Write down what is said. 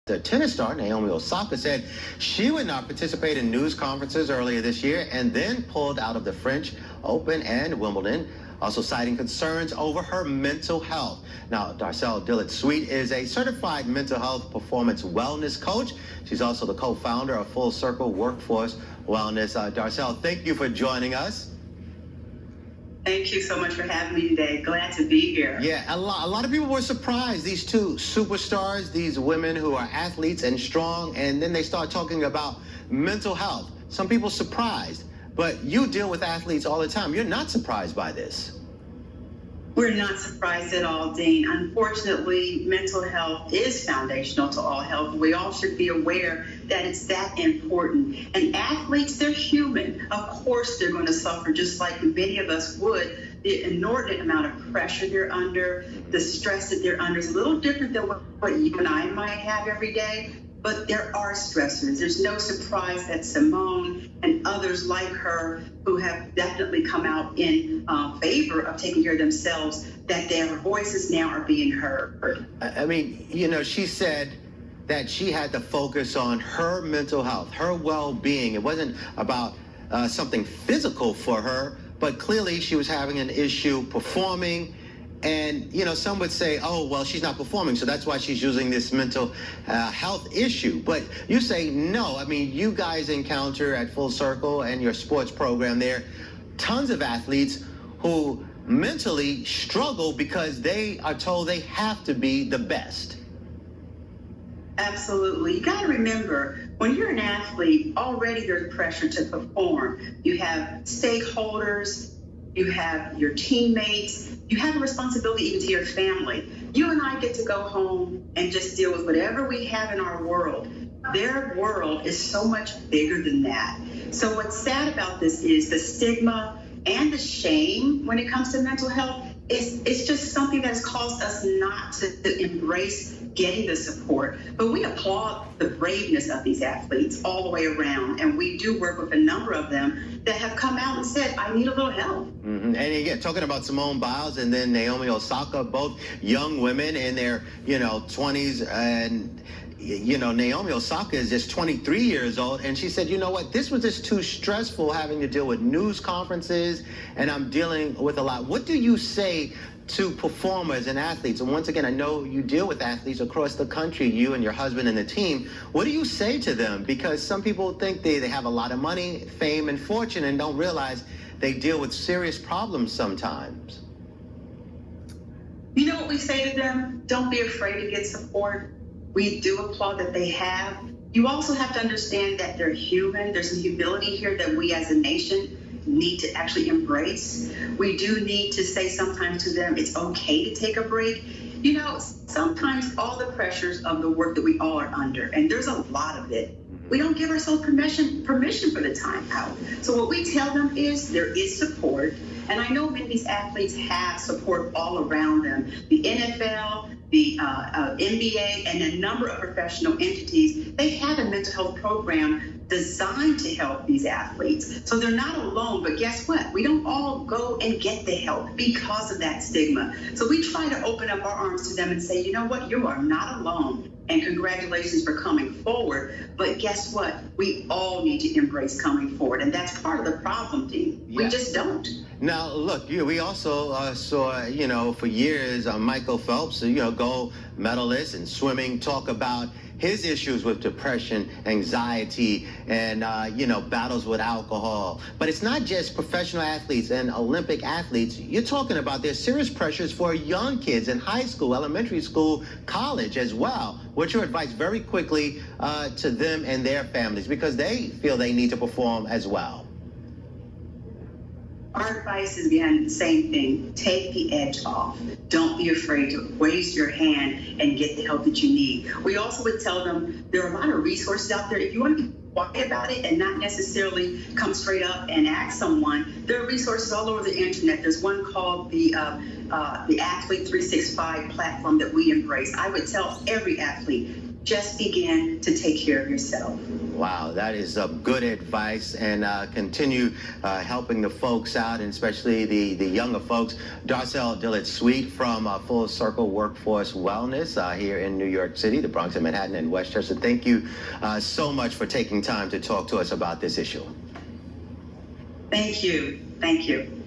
The tennis star Naomi Osaka said she would not participate in news conferences earlier this year and then pulled out of the French Open and Wimbledon, also citing concerns over her mental health. Now, Darcel Dillard-Suite is a certified mental health performance wellness coach. She's also the co-founder of Full Circle Workforce Wellness. Darcel, thank you for joining us. Thank you so much for having me today. Glad to be here. Yeah, a lot of people were surprised. These two superstars, these women who are athletes and strong, and then they start talking about mental health. Some people surprised, but you deal with athletes all the time. You're not surprised by this. We're not surprised at all, Dean. Unfortunately, mental health is foundational to all health. We all should be aware that it's that important. And athletes, they're human. Of course, they're going to suffer just like many of us would. The inordinate amount of pressure they're under, the stress that they're under is a little different than what you and I might have every day. But there are stressors. There's no surprise that Simone and others like her who have definitely come out in favor of taking care of themselves, that their voices now are being heard. I mean, you know, she said that she had to focus on her mental health, her well-being. It wasn't about something physical for her, but clearly she was having an issue performing. And, you know, some would say, oh, well, she's not performing, so that's why she's using this mental health issue. But you say no. I mean, you guys encounter at Full Circle and your sports program there tons of athletes who mentally struggle because they are told they have to be the best. Absolutely. You got to remember, when you're an athlete, already there's pressure to perform. You have stakeholders. You have your teammates, you have a responsibility even to your family. You and I get to go home and just deal with whatever we have in our world. Their world is so much bigger than that. So what's sad about this is the stigma and the shame when it comes to mental health. It's just something that has caused us not to embrace getting the support. But we applaud the braveness of these athletes all the way around. And we do work with a number of them that have come out and said, I need a little help. Mm-hmm. And again, talking about Simone Biles and then Naomi Osaka, both young women in their, 20s, and Naomi Osaka is just 23 years old, and she said, you know what, this was just too stressful having to deal with news conferences, and I'm dealing with a lot. What do you say to performers and athletes? And once again, I know you deal with athletes across the country, you and your husband and the team. What do you say to them? Because some people think they have a lot of money, fame, and fortune and don't realize they deal with serious problems sometimes. You know what we say to them? Don't be afraid to get support. We do applaud that they have. You also have to understand that they're human. There's some humility here that we as a nation need to actually embrace. We do need to say sometimes to them, it's okay to take a break. You know, sometimes all the pressures of the work that we all are under, and there's a lot of it, we don't give ourselves permission for the time out. So what we tell them is there is support. And I know many of these athletes have support all around them. The NFL, the NBA, and a number of professional entities, they have a mental health program designed to help these athletes. So they're not alone, but guess what? We don't all go and get the help because of that stigma. So we try to open up our arms to them and say, you know what, you are not alone. And congratulations for coming forward. But guess what? We all need to embrace coming forward. And that's part of the problem, Dean. Yeah. We just don't. Now, look, we also saw, for years, Michael Phelps, gold medalist in swimming, talk about his issues with depression, anxiety, and, battles with alcohol. But it's not just professional athletes and Olympic athletes. You're talking about there's serious pressures for young kids in high school, elementary school, college as well. What's your advice very quickly to them and their families, because they feel they need to perform as well? Our advice is, again, the same thing. Take the edge off. Don't be afraid to raise your hand and get the help that you need. We also would tell them there are a lot of resources out there. If you want to be quiet about it and not necessarily come straight up and ask someone, there are resources all over the internet. There's one called the Athlete 365 platform that we embrace. I would tell every athlete, just begin to take care of yourself. Wow, that is good advice, and continue helping the folks out, and especially the younger folks. Darcel Dillard-Suite from Full Circle Workforce Wellness here in New York City, the Bronx and Manhattan and Westchester. Thank you so much for taking time to talk to us about this issue. Thank you. Thank you.